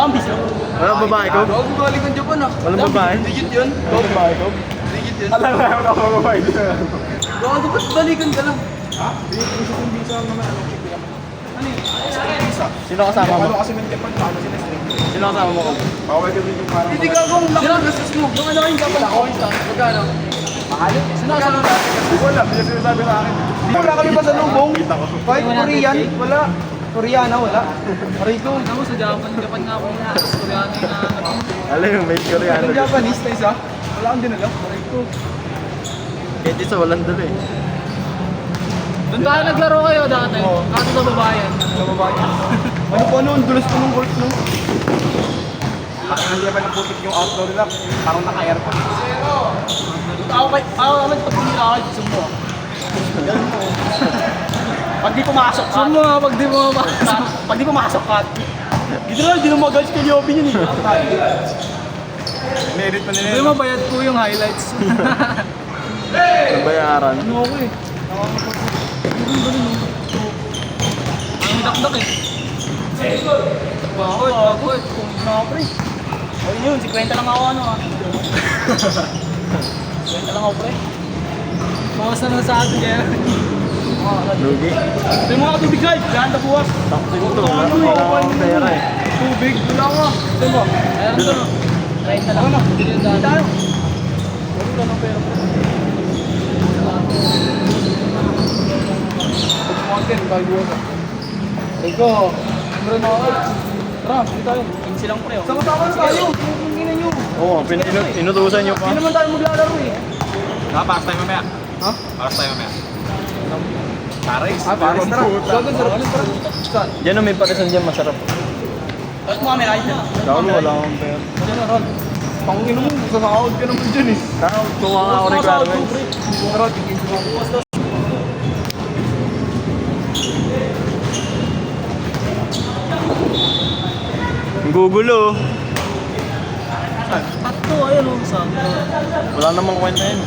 kang bisyo. Walang babae ko? Huwag mo galing ang Japan ah. Walang babae? Digit yun. Walang babae ko? Digit yun. Alam na ako mga babae. Gago ba't balikan ka lang? Sino kasama mo? Kasi may Japan, paano sila string? Sino kasama mo ko? Bawal ka din yung parang... Hindi ka kung laki ng gastos mo. Yung ano yung Japan coins ah. Magkano? Mahal? Sinasalo na. Hindi ko alam, hindi sinasabi sa akin. Wala kami pa sa lubong. Kahit Korean, wala. Koreana, wala. Rico. Ako sa Japan nga ako na. Koreano yung ano. Alam yung made Koreano. Anong Japanese na isa? Wala kang dinala. Rico. Kahit isa walang dala eh. Doon tayo naglaro kayo dati. Kaso sa babayan. Sa babae. Ano pa noon? Dulas pa nung golf no? Ang hindi pa naputik yung outdoor nila. Parang naka-aircon. Ako naman pag hindi ako gusto mo. Pag di pumasok ka. Gusto mo pag di mo Pag di pumasok ka. Dito lang, di na mag-guys kay Yobi yun eh. May-edit pa nila Hindi yun. mo bayad po yung highlights. Bayaran. Ano ako eh. Ang dakdak eh. Bakit? Kung na ako pre. O yun, 50 lang ako ano ah. 20 lang ako pre. Bawas na lang sa atin kaya. Lugi. Ito yung mga tubig guys. Diyan na buwas. Takto ito. Wala akong pera eh. Tubig. Wala nga. Ito mo. Ayan ito no. 30 lang. Ano? Hindi tayo. Wala na pera pre. Mountain, bago ako. Ego. Meron na ako. Tara, hindi tayo. 15 lang pre. Sama-sama na tayo. Yung ina nyo. Oo, inutusan nyo pa. Hindi naman tayo maglalaro eh. Paras tayo mamaya. Ha? Paras tayo mamaya. Paris. Paris. Tara. Gagawin tara. Saan? Diyan na may parisan dyan, masarap. Tapos mga may kahit na. Ikaw wala akong pera. Ano na Ron? Pangino mo, sasakawad ka naman dyan eh. Kuha nga ako requirements. Tara, tigil ko ako. Ang gugulo. Tatlo, ayun o. Saan? Wala namang kwenta yun.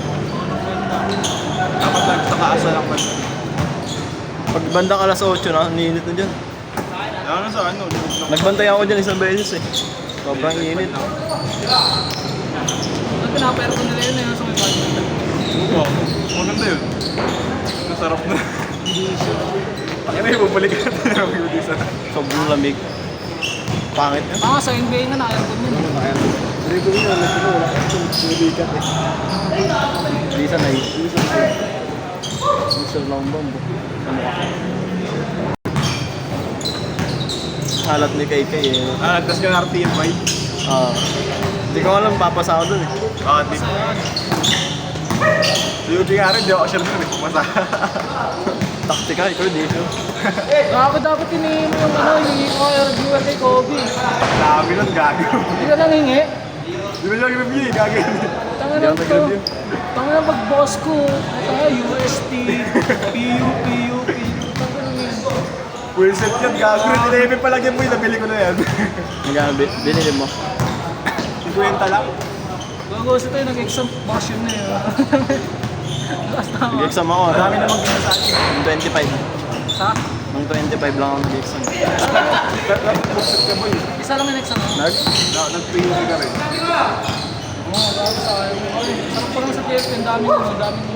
Dapat lang sa kaasa lang pa. Pag bandang alas 8 na, ninit na dyan. Ano sa ano? Nagbantay ako dyan isang beses eh. Sobrang init. Ano pinapero ko nila yun eh. Sa may budget. Oo, maganda yun. Masarap na. Pakita yung bubalik natin yung Udisa. Sobrang lamig. Pangit yun. Ah, sa NBA na nakayampon yun. Dribble yun, wala sulikat eh. Lisa na eh. Lisa lang bombo. Ano ka? Halat ni Kay eh. Tapos yung RTM bay. Hindi ko alam, papasa ako dun eh. Di. Sa UD nga rin, di ako sure dun eh. Pumasa. Taktika, ikaw di siya. Dapat hinihingi mo yung ano, hinihingi ko yung reviewer kay Kobe. Dami nun, gago. Hindi ka nang hingi. Di ba lang review eh, gago yun. Tanga Hindi na ako to. nag-review. Tanga na pag-boss ko. Ito UST, PUP. Tanga na yun. Full set yan, gago. 11 pa lang yan mo, nabili ko na yan. Magkano binili mo? 50 lang. Gago sa tayo, nag-exam passion na yun. Last na ako. Nag-exam ako. Dami namang gina sa akin. Ng 25. Sa? Ng 25 lang ako nag-exam. Bookset ka boy. Isa lang yung exam ako. Nag-PUP ka rin. Oo, gago sa akin. Ay, sarap pa lang sa PFP, ang daming ano, daming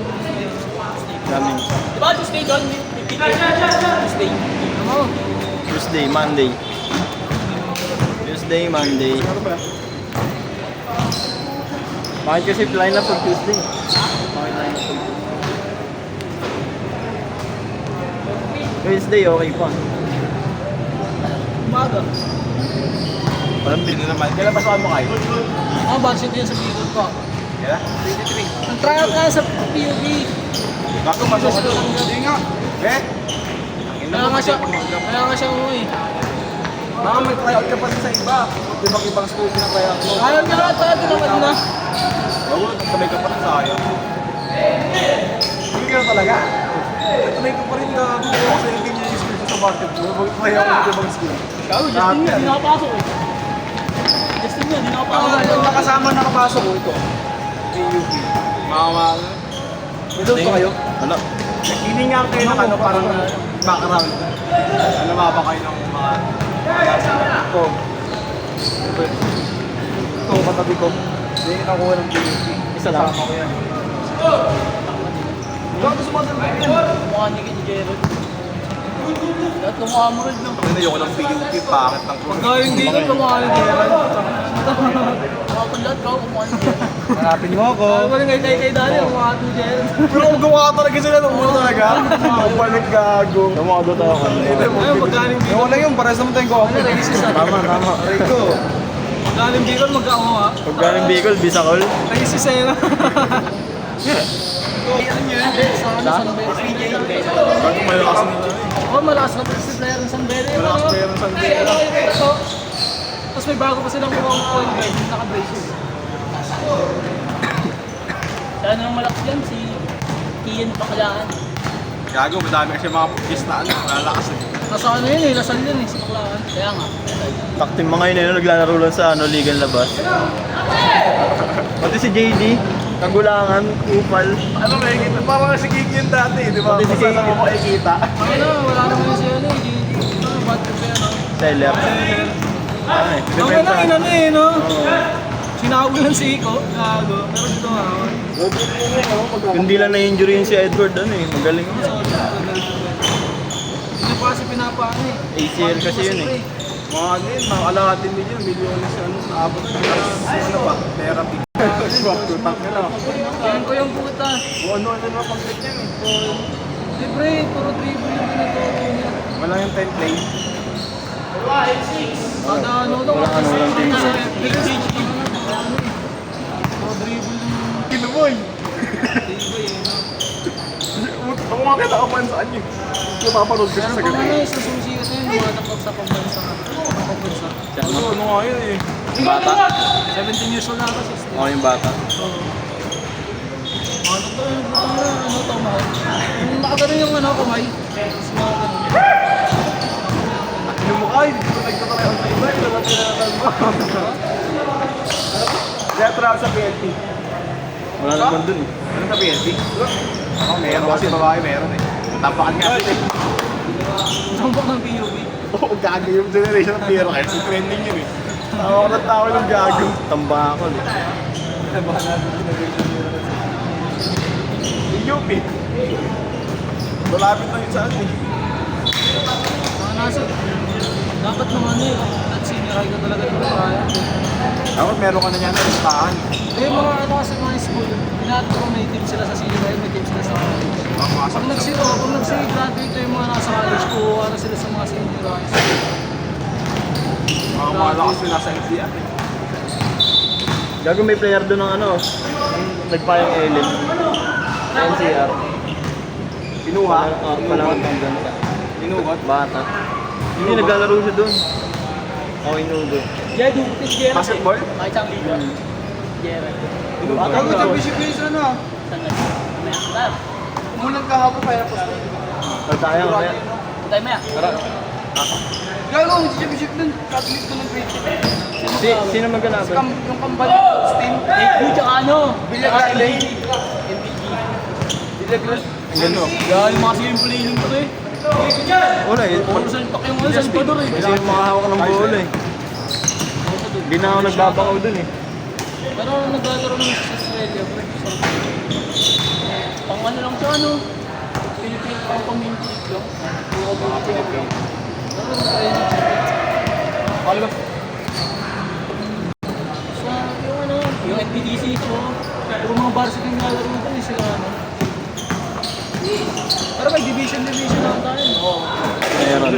Daming. Diba, Tuesday doon? Tuesday. Ano? Tuesday, Monday. Tuesday, Monday. Ano ba? Bakit kasi line up pag Tuesday? Bakit line up pag Tuesday? Wednesday, okay pa. Umaga. Walang pin naman. Kailan pasukan mo kayo? Ako, budget yun sa PUP ko. Kailan? 23. Nag-tryout nga sa PUP. Bago pasukan mo. Hindi nga. Eh? Kaya nga siya umuwi. Baka may tryout ka pa sa iba. Ibang ibang school na kaya ako. Ayaw niya nga tayo, tinamad na. Bago, nagtamay ka pa rin sa akin. Hindi ka na talaga. Nagtamay ka pa rin na gusto ko sa engineering school sa basketball. Mag-try ako ng ibang school. Gago, Justin nga, di nakapasok eh. Justin nga, di nakapasok. Yung nakasama nakapasok ko ito. PUP. Mama. May doon pa kayo? Wala. Hininga kayo ng ano, parang background. Ano ba kayo ng mga... Ito, katabi ko. Hindi nakuha ng PUP. Isa lang. Kasama ko yan. Bakit sumasabi yan? Mukha ni Kid Gerald. Lahat kumukha mo rin, no? Hindi, ayoko ng PUP. Bakit ng Pagka hindi ka kumukha ni Gerald. Mga lahat ka kumukha ni Gerald. Hanapin mo ako. Ako rin kay Dali, kumukha ni Gerald. Pero kung gumawa talaga sila nung una talaga, ang balik gago. Tumado tayo ko. Ayun, magkaling Yung wala yung pares naman tayong Ano, gawin. racist ah. Tama. Rico. Magkaling Bicol, magkakawa. Pag galing Bicol, Bisacol. Racist eh, no? Hindi, sa ano, San Bede. Bago malakas nila. Oh, malakas na si player ng San Bede. Malakas player ng San Bede. Ano yung ito? Tapos may bago pa silang mukhang point guard, naka-braces. Saan ang malakas yan? Si Kian Paklaan. Gago, madami kasi mga pugis na ano, malalakas eh. Nasa ano yun eh, Lasal yun eh, sa Paklaan. Kaya nga. Taktim mga yun eh, naglalaro lang sa Ligan Labas. Pati si JD, Kagulangan, Upal. Ano may kita? Parang si Kiki yun dati, di ba? Pati si Kiki. Kasama mo makikita. Ano, wala naman yung siya ano eh, ito, bad trip yan ah. Seller. Ay, Ang depende. ina ina eh, no? Sinawag lang si Iko, gago. Pero dito nga, Hindi lang na-injury yun si Edward, ano eh, magaling yun. hindi pa kasi pinapaano eh. ACL kasi yun eh. Mga ano yun, mga kalahating milyones ano, naabot na ano ba, therapy. Swap tutang nila. Kaya ko yung puta. Kung ano-ano na pag-click yan eh. Libre, puro dribble yung ginagawa niya. Wala yung 10 play. Kada ano daw, Wala ano lang din. sa Netflix, puro dribble yung Kinumoy! dribble eh. Ako nga kita kapan saan yun. Napapanood ko siya Meron sa pang ano gabi. eh, sa susi kasi yung mga takot sa pambansa. Pambansa. Ano nga yun eh. Bata. 17 years old na ako, 16. Ako yung bata. Ano to, ano to, mahal. Yung nakagano yung ano, kamay. Tapos mga ganun. Yung mukha, hindi ko nagtataray sa iba. Ito lang pinatatan mo. Letra sa PLP. Wala naman dun eh. Ano sa PLP? Ako meron kasi babae meron eh. Tampakan nga sila eh. Tambok ng PUB. Oo, gago yung generation ng Piero kahit yung trending yun eh. Tawa ko ng tao yung gago. Tambakol eh. Yung UP. Malapit na yun saan eh. Mga nasa, dapat naman eh, at senior high ka talaga ng kaya. Dapat meron ka na yan na listahan. Eh, mga ano kasi mga school, pinaturo may team sila sa senior high, may team sila sa college. Pag nagsi-graduate yung mga nasa college, kuha na sila sa mga senior high. Mga malakas sila sa NCR eh. Gago may player doon ng ano, nagpayang Ellen. NCR. Pinuha? Palangan ng gansa. Pinuha? Bata. Hindi naglalaro siya doon. Ako inugo. Yeah, dubutin si Gerard. Basketball? Kahit siyang leader. Gerard. Pinuha? Gago, sa Bishop ano ah. Saan na? Maya. Tara. Umulan kahapon pa yung post. Pagtayang kaya. Tayo maya. Tara. Gago, si Bishop dun. Catholic ko ng grade. Sino magkalaban? Yung kambal steam. Hey, tsaka ano? Bilyag Tsaka Island. MPG. Gano? Yan, yung mga swimming playing ko eh. Wala eh. Puro salpak yung ano, Salvador eh. Kasi yung mga hawak ng bola eh. Hindi na ako nagbabangaw dun eh. Pero naglalaro naman sa Australia, pre. Pang ano lang siya, ano? Philippine pang community league lang. Puro community league lang. Pero nag-training siya. Ano ba? Sa yung ano, yung NPDC, so, puro mga varsity yung naglalaro nito eh, sila ano. Pero may division lang tayo. Oo. Meron.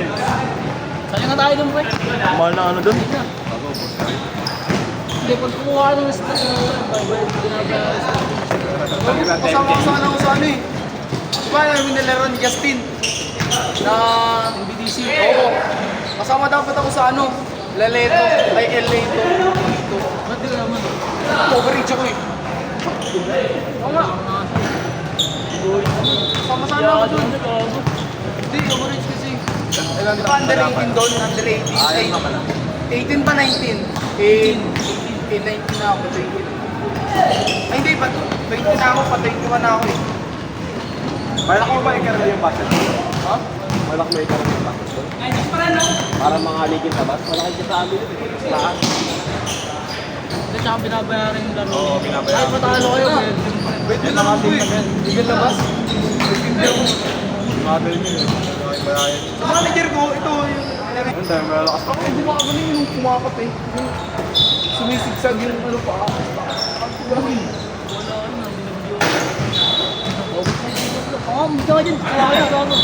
Sali nga tayo dun, pre. Mahal na ano dun? Na. Hindi, pag kumuha ka ng stock, ginagawa sa Kasama ko sana ako sa ano eh. Diba namin nilaro ni Justin? Na NBDC. oo. Kasama dapat ako sa ano? Laleto. Ay, Leto. Dito. Ba't di ka naman? Coverage ako eh. Oo nga. Sama sana ako dun. Hindi, coverage kasi. Diba under 18 doon? Under 18. 18 pa 19? 19 na ako. 20. Ay hindi, 20 na ako. Pa 21 na ako eh. Malaki mo ba i-career yung basketball? Ha? Malaki mo i-career yung basketball? Para mga ligin na ba? Malaki ka sa amin. Lahat. Hindi, tsaka binabayaran yung laro. Oo, binabayaran. Kahit matalo kayo, Wait, yun lang ako eh. Bigyan labas. Model nyo eh. Bayayan. Sa manager ko, ito yung... Ang dami malakas pa. Hindi mo ako yung kumakap eh. Yung sumisigsag yung ano pa. Magkaka dyan. Kaya ka na.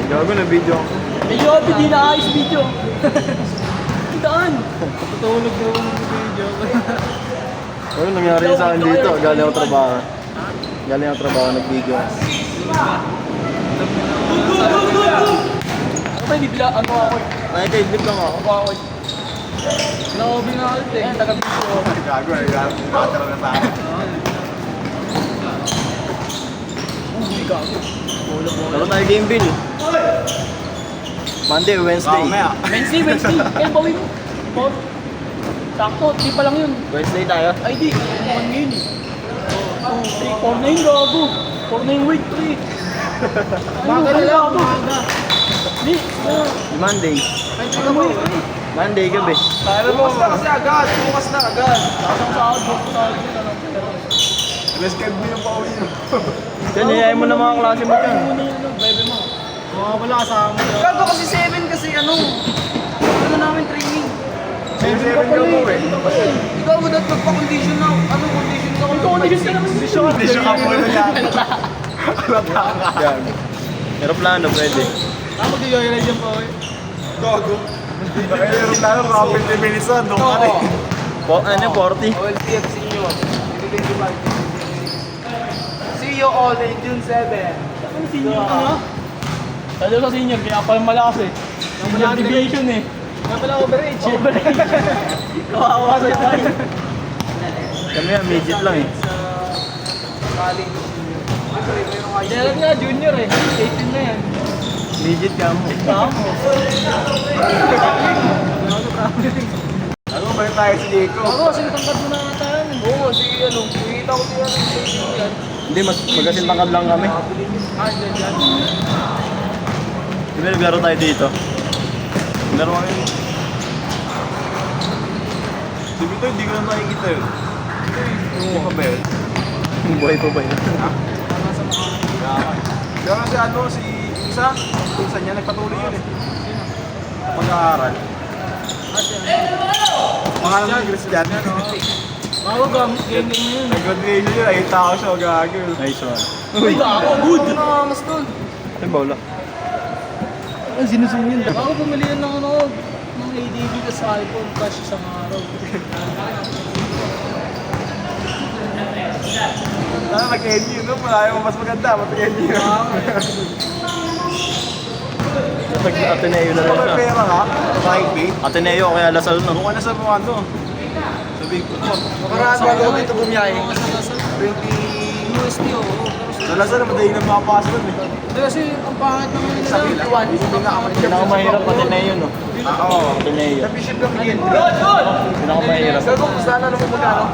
Gago na video. Medyo happy, di na ayos video. Daan. Tutulog na yung video. Ano nangyari sa akin dito? Galing ako trabaho. Galing ako trabaho, nag-video. Ano ba, bibila? Ano ako? Nakikaidlip lang ako. Naobi na ulit eh. Taga-video. Gago eh. Nakatara na sa akin. Laro tayo game bill. Monday, Wednesday. Wednesday. Kaya bawi mo. Sakto, 3 pa lang yun. Wednesday tayo. Ay di, 1 ngayon eh. 4 na yun, gago. 4 na yung week 3. Umaga na lang, umaga. Di, Monday. ano mo yun? Monday gabi. Bukas na kasi agad, bukas na agad. Kasang sahod, bukas sahod yun. Rescue mo yung pauwi mo. Yan, iyayin mo na mga klase mo dyan. Muna yun, bebe mo. Wala kasama mo. Gago kasi 7 kasi ano namin training. 7 ka mo eh. Ikaw mo dapat magpa-condition na, ano condition ka? Condition ka naman. Condition ka mo na yan. Yan. Aeroplano, pwede. Mag-joyride yung pa eh. Gago. Aeroplano, mga 50 minutes na. Doon ka rin. Ano, 40? OLTF senior. See you all in June 7. Ano senior ka na? Sabi sa senior, kaya pala malakas eh. Senior deviation eh. Nga pala overage. Overage. Kawawa sa tayo. Kami yan, midget lang eh. College. Siyempre, mayroong high Kaya lang nga, junior eh. 18 na yan. Midget ka mo. Tama. Ano ba tayo si Diego? Ako, sinitangkad mo na tayo. Oo, si ano, nakikita ko siya ng station yan. Hindi, mas magasin tangkad lang kami. Dyan. Di ba naglaro tayo dito? Naglaro kami. Sabi ko, hindi ko na nakikita yun. Yung pa ba yun? Buhay pa ba yun? Kaya kasi ano, si isa niya, nagpatuloy yun eh. Mag-aaral. Pangalan ng Christian. Ako, game na yun. Nag-graduation yun, ay tao siya, gagawin. Nice one. Uy, ako, good. Ano nakamas doon? Ay, bawla. Ang sinusung yun. Ako bumili yan ng ano, ng ADB sa iPhone cash isang araw. Sana nag-NU, no? Malayo mo mas maganda, mag-NU. Ateneo na rin Kapag siya. pera ka, private, Ateneo, kaya Lasal no? kung ano sa mga ano, sa big foot mo. Makaraan ba ako dito bumiyahe? Sa 20... USD, oo. Sa Lasal, madali na makapasok dun eh. Hindi kasi ang pangit naman nila. Sa Bilawan, hindi pinakamahirap. Pinakamahirap Ateneo, no? Oo. Ateneo. Sa Bishop kami din. Pinakamahirap. Pero kung sana naman magkano?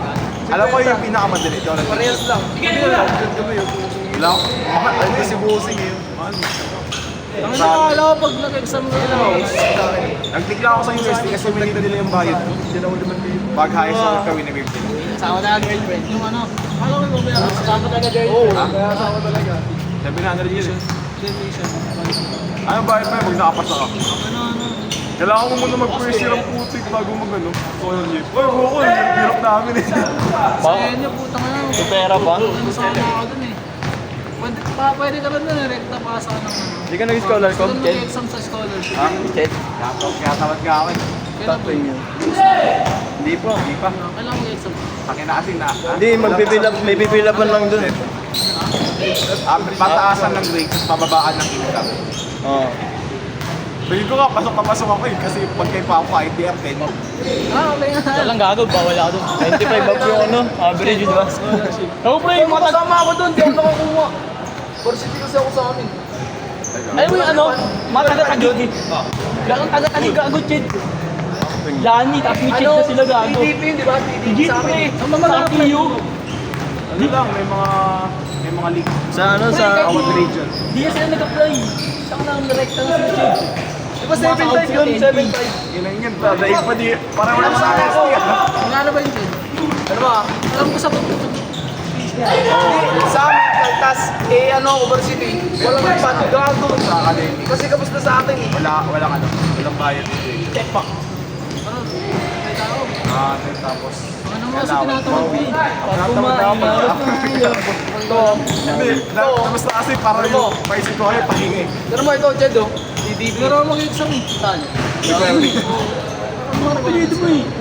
Alam ko yung pinakamadali. Ikaw na. Parehas lang. Lang. Ay, hindi si Busing eh. Ang nakakala ko pag nag-exam na yun. Nagtikla ako sa university kasi minita nila yung bayad ko. Pag high school kami na 50. Sama na girlfriend. Yung ano, akala ko yung mabayaran. Sama talaga girlfriend. Kaya sama talaga. Sabi na yun eh. Graduation. Ano bayad pa yun pag nakapasa ka? Ano. Kailangan mo muna mag-first year ang putik bago mag-ano. Soil year. Uy, bukol! Hirap namin eh. Sa inyo, putang na. May pera pa? Ano sana ako dun eh. Pwede ka rin na rekta pa sa ano. Hindi ka nag-scholar ko? Doon Chet? mag-exam sa scholarship. Ha? Chet? Kaya tamad ka ako eh. Kailan Tatlo ba? yun. Hindi pa. Hindi pa. Kailan mag-exam? Takin na kasi na. Hindi, may pipilapan lang dun eh. Pataasan ng grades, pababaan ng income. Oo. Pwede ko nga, pasok ako eh. Kasi pag kay Papa, ITR 10. Okay nga. Siya lang gago, bawal ako dun. 95 up yung ano, average, di ba? Scholarship. Ako pre, Yung kasama ako doon, di ako nakakuha. Varsity kasi ako sa amin. Alam mo yung ano, mga taga-tagig eh. Gagang taga-tagig gago, Chet. Yani, tapos may Chet na sila gago. TDP yun, di ba? TDP sa amin. Ang mamalaki Sa PU. Ano lang, may mga league. Sa ano, sa... Award region. Di na sila nag-apply. Saka lang direkta na sila Chet. Di ba 7.5 yun? 7.5. Yun ang yun, daig pa di, parang wala sa akin. Magkano ba yun? Ano ba? Alam ko sa Sa amin, tas Overcity, walang nagpano gago. Sa academy. Kasi kamusta sa akin eh. Walang bayad dito eh. Check pa. may tao. Tapos, Ano mo kasi tinatawag ko eh. Tapos na kasi parang yung paisip ko kayo, pahingi. Pero mo ito, Jed oh. Pero mag-exam eh. Saan?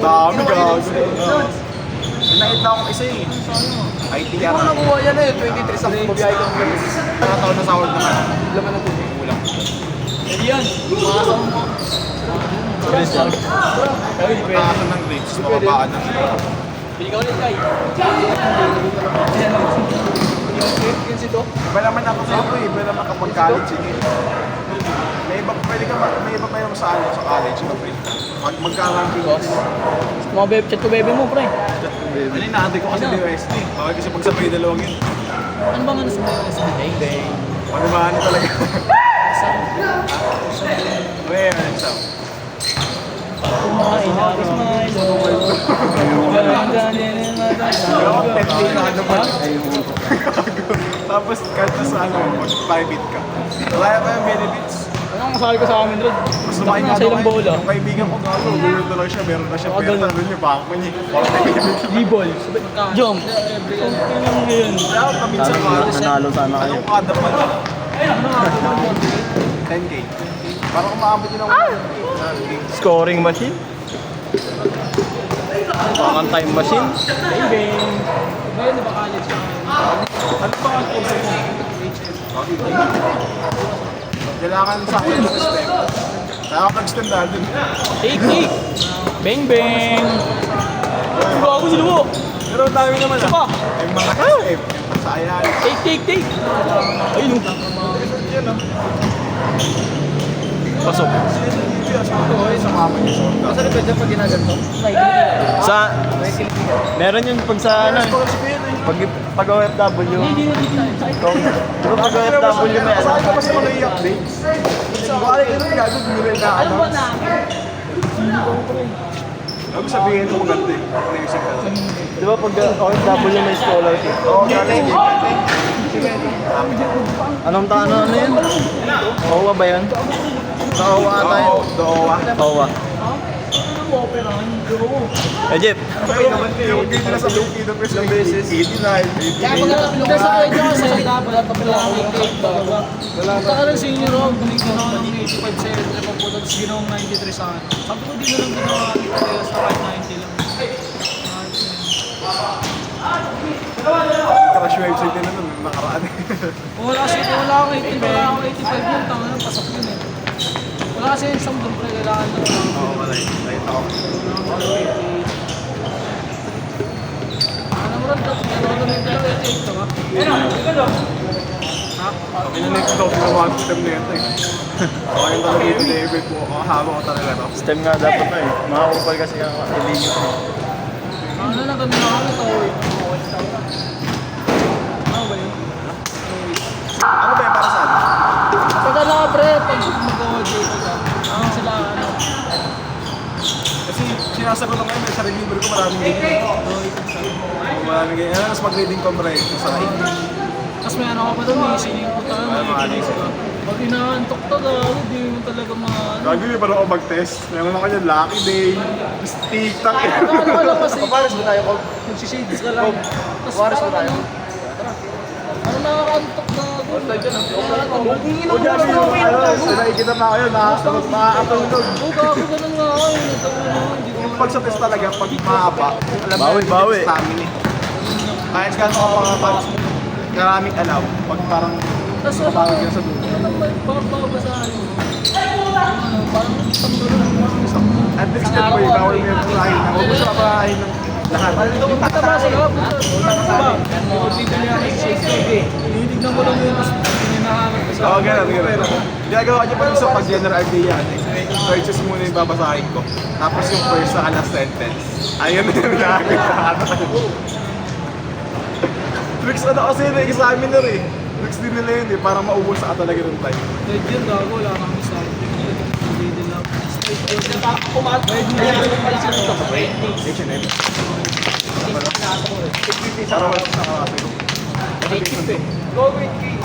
Dami gago. Nakita akong isa eh. Hindi ITR ko na. nakuha yan eh. 23 sa mabiyahe ko. Ano taon na sahod naman? Laman ng tubig. Kulang. Yan. Makasama mo. Mataasan ng grades, mababaan ng Pili ka ulit kay. Yun si Do. Iba naman ako sa ito eh. Iba naman kapag college eh. May iba, pwede ka, may iba pa yung sa college, mag-print ka. Magka-ranking ko. Mga bebe, chat ko bebe mo, pre. Ano yung natin ko kasi DOST. Bakit kasi pagsabay dalawang yun. Ano bang ano sa mga SBA? Ano ba ano talaga? Where? So, Kumain na, smile. Walang ganyan na ako 10K na ano pa. Tapos kahit na sa ano, mag-private ka. Wala pa yung benefits. Anong masabi ko sa amin, Rod? Mas lumaki nga Sa ilang daw bola? yung kaibigan ko galo, gano'n na lang siya, meron na siya pera, doon yung bangko niya. Libol. Jom. Okay lang ngayon. Kaya ako paminsan ka, Nanalo sana kayo. anong kada pa lang? 10K. Parang umaabot yun ako. Scoring machine. Parang time machine. Bang. Ngayon, di ba college ka? Ano pa ang kurso mo? Kailangan sa akin ng step. Kaya ako nag-stem dahil dun. Take. Bang, bang. Bago sila mo. Pero ang dami naman Pa. Yung mga step, sayang. Take. Ayun. Yun ah. Pasok. Sa mama niya sa onda. Saan ito dyan pag ginaganto? Sa... Meron yun pag sa ano. Pag OFW. Pero pag OFW may ano. Saan ka pa sa mga i-update? Baka ka rin gagawin, binili na ano. Ako sabihin ko maganda eh. Naisip ka lang. Di ba pag OFW may scholarship? Oo, galing. Anong ano yun? OWA ba yun? Sa OWA ata yun? Oo, doa. OWA. Eh, Jeep. Okay naman yung dito na sa Lukido Press ng beses. 89, Kaya pag hindi sa kanya kasi dapat papala ng cake bago. Punta ka ng senior road, bumalik ka na ng 85-7 na papunta, tapos ginawang 93 sa akin. Sabi ko di na lang ginawa kaya sa 590 lang. crash website din na nun, nakaraan. Wala akong 85 yun, tama na, pasok yun eh. Wala kasi isang doon pre, kailangan na wala. Oo, malay. Nakita ko. Ano mo rin, ano na yung 88 ka ba? Pinanext daw ginawa ang system na ito eh. Okay yung talaga yung level ko. Hawak ko talaga to. STEM nga dapat na eh. Makakupal kasi ang ilinyo. Ano na kami na kami to eh. Ano ba yun? Ano ba yung para saan? Pag ano pre, pag mag-dito ka, ano sila ano? Kasi sinasagot ko ngayon, sa reviewer ko maraming ganyan. Maraming ganyan. Tapos mag-reading ko pre. Sa Tapos may ano ka pa doon, may singing ko tayo. Ano, ano, Pag inaantok to gano'n, di mo talaga maano. Gagi, may parang ako mag-test. Meron ako yan, Lucky Day. Tapos TikTok eh. Ano ka lang kasi, Paparas ba tayo, Kog? nagsishades ka lang. Tapos Paparas ba parang tayo? ano nakakaantok na doon. O Gagi, ano, nakikita na kayo, nakakatulog. Oo, gago ganun nga ako. Hindi ko Yung pag sa test talaga, pag mahaba, alam mo Bawi, yung bawi. stamina eh. Kahit gano'n ka pang karaming alaw, pag parang Tapos kapawag yan sa dulo. parang babasahan mo. Parang isang doon. At least yan boy, bawal mo yung kulahin na. Huwag mo siya kulahin ng lahat. Punta ba sila? Punta ba? Dito niya ako sa sige. Tinitignan ko lang yun, tapos hinahanap ko sa... Oo, gano'n. Ginagawa niyo pa rin sa pag-general day yan eh. Choices muna yung babasahin ko. Tapos yung first sa last sentence. Ayun na yung nakakita. Tricks ano kasi yun, examiner eh. Tricks din nila yun eh, para maubos sa talaga ng time. Dead yun, gago. Wala kang isa. H&M. Para wala sa kakasiro.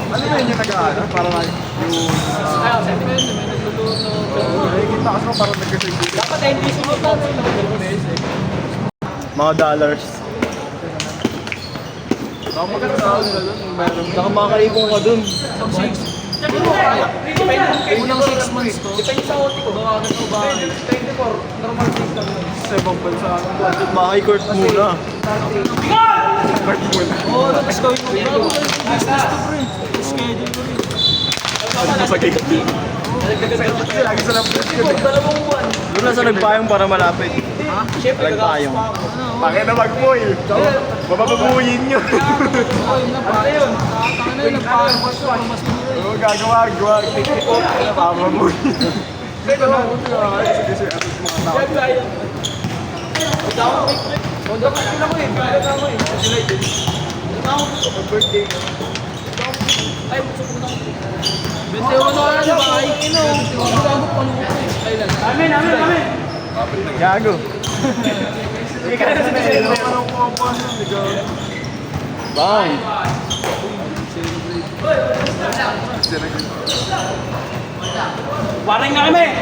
Ano ba yun yung nag-aano? Para nga yung... Nakikita kasi mo parang nagkasagpili. Dapat NDC mo pa. Mga dollars. Baka maganda ako nila doon. Meron. Saka makakaipon ka dun. Unang 6 months ko. Depende sa OT ko. Bawa ka ito ba? 24, normal days lang yun. Sa ibang bansa. Makaka-court muna. Mark muna. Oo, tapos gawin mo. Bago ka yung business to pre. Schedule mo rin. Ano mo sa gig? Kasi lagi sa lang Doon lang sa nagpayong para malapit. Nagpayong. Pangin na mag-boy. Mapapabuyin nyo. Oo, yun na pa. Taka na yun, nagpaano ko siya. Mas Oo, gagawa. Mapapabuyin. Kasi mga tao. Bente mo na lang ba? Ay, ino. Bago pa nung kailan. Amen. Gago. Bang. Waring na kami.